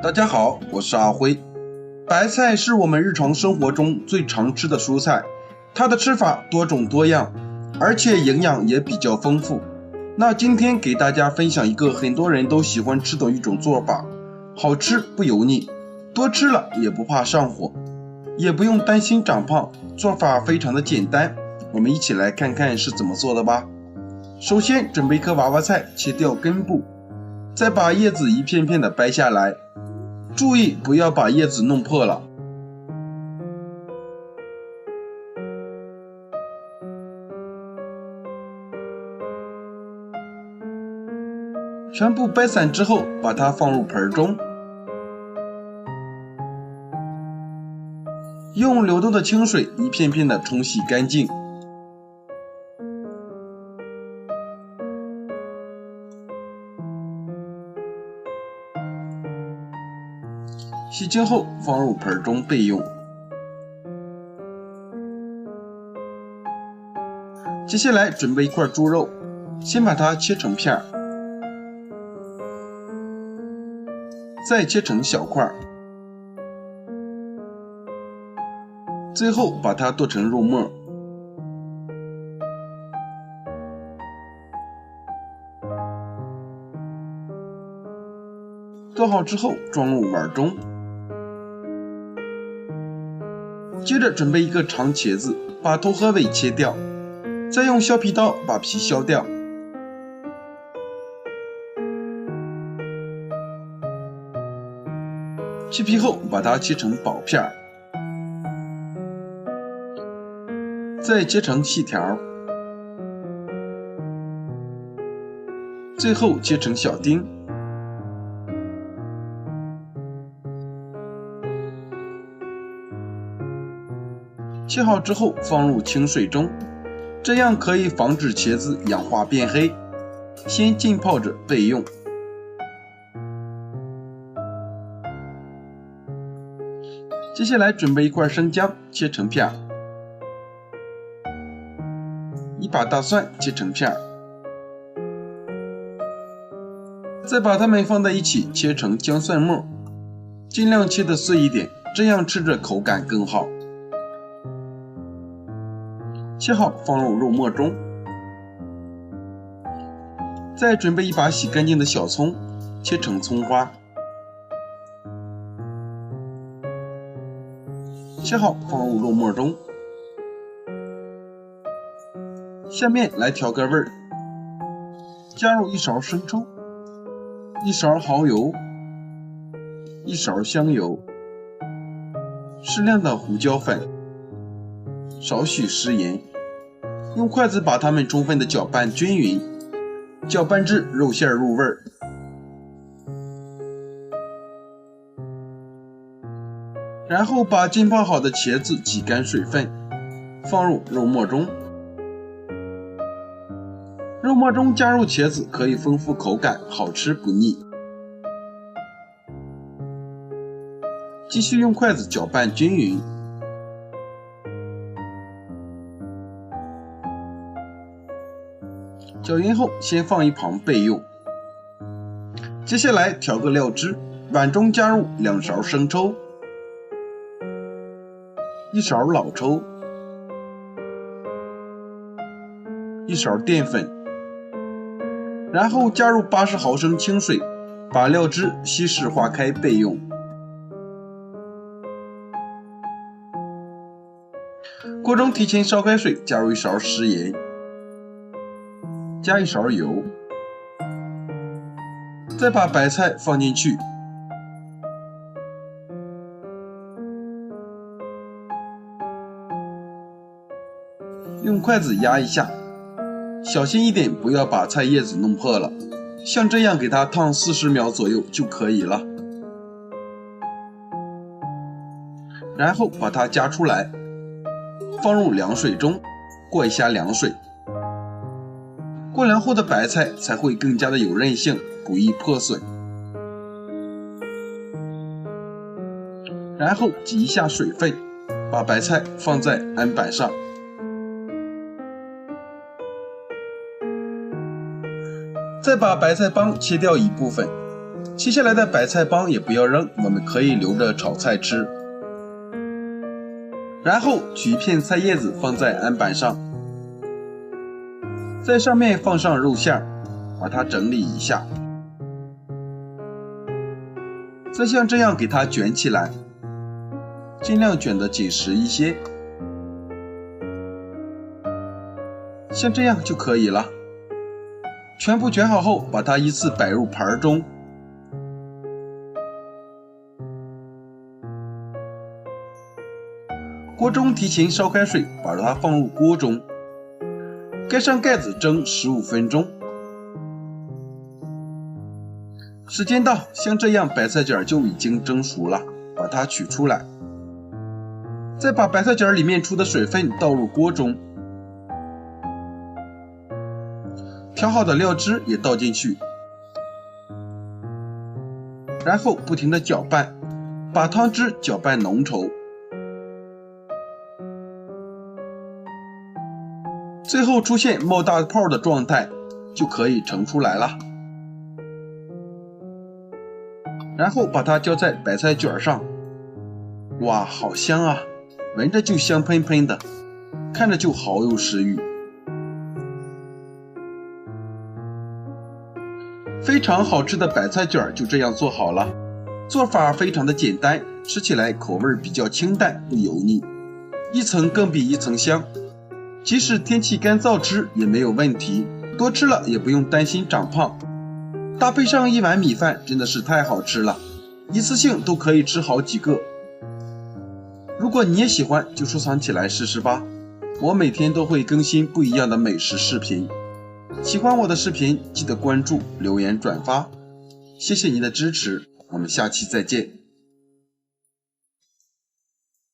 大家好，我是阿辉。白菜是我们日常生活中最常吃的蔬菜，它的吃法多种多样，而且营养也比较丰富。那今天给大家分享一个很多人都喜欢吃的一种做法，好吃不油腻，多吃了也不怕上火，也不用担心长胖，做法非常的简单。我们一起来看看是怎么做的吧。首先准备一颗娃娃菜，切掉根部，再把叶子一片片的掰下来，注意不要把叶子弄破了。全部掰散之后，把它放入盆中，用流动的清水一片片的冲洗干净。洗净后放入盆中备用。接下来准备一块猪肉，先把它切成片，再切成小块，最后把它剁成肉末。剁好之后装入碗中。接着准备一个长茄子，把头和尾切掉，再用削皮刀把皮削掉。去皮后把它切成薄片，再切成细条，最后切成小丁。切好之后放入清水中，这样可以防止茄子氧化变黑，先浸泡着备用。接下来准备一块生姜，切成片，一把大蒜切成片，再把它们放在一起切成姜蒜末，尽量切得碎一点，这样吃着口感更好。切好放入肉末中，再准备一把洗干净的小葱，切成葱花，切好放入肉末中。下面来调个味儿，加入一勺生抽，一勺蚝油，一勺香油，适量的胡椒粉，少许食盐，用筷子把它们充分的搅拌均匀，搅拌至肉馅入味儿。然后把浸泡好的茄子挤干水分，放入肉末中。肉末中加入茄子可以丰富口感，好吃不腻。继续用筷子搅拌均匀。搅匀后先放一旁备用。接下来调个料汁，碗中加入2勺生抽，1勺老抽，1勺淀粉，然后加入80毫升清水，把料汁稀释化开备用。锅中提前烧开水，加入1勺食盐，加1勺油，再把白菜放进去，用筷子压一下，小心一点，不要把菜叶子弄破了，像这样给它烫40秒左右就可以了。然后把它夹出来，放入凉水中，过一下凉水。过凉后的白菜才会更加的有韧性，不易破损。然后挤一下水分，把白菜放在案板上。再把白菜帮切掉一部分，切下来的白菜帮也不要扔，我们可以留着炒菜吃。然后取一片菜叶子放在案板上，在上面放上肉馅，把它整理一下，再像这样给它卷起来，尽量卷得紧实一些，像这样就可以了。全部卷好后，把它依次摆入盘中。锅中提前烧开水，把它放入锅中，盖上盖子蒸15分钟。时间到，像这样白菜卷就已经蒸熟了，把它取出来，再把白菜卷里面出的水分倒入锅中，调好的料汁也倒进去，然后不停地搅拌，把汤汁搅拌浓稠。最后出现冒大泡的状态，就可以盛出来了。然后把它浇在白菜卷上，哇，好香啊！闻着就香喷喷的，看着就好有食欲。非常好吃的白菜卷就这样做好了，做法非常的简单，吃起来口味比较清淡不油腻，一层更比一层香。即使天气干燥吃也没有问题，多吃了也不用担心长胖。搭配上一碗米饭真的是太好吃了，一次性都可以吃好几个。如果你也喜欢，就收藏起来试试吧。我每天都会更新不一样的美食视频，喜欢我的视频记得关注、留言、转发，谢谢您的支持，我们下期再见。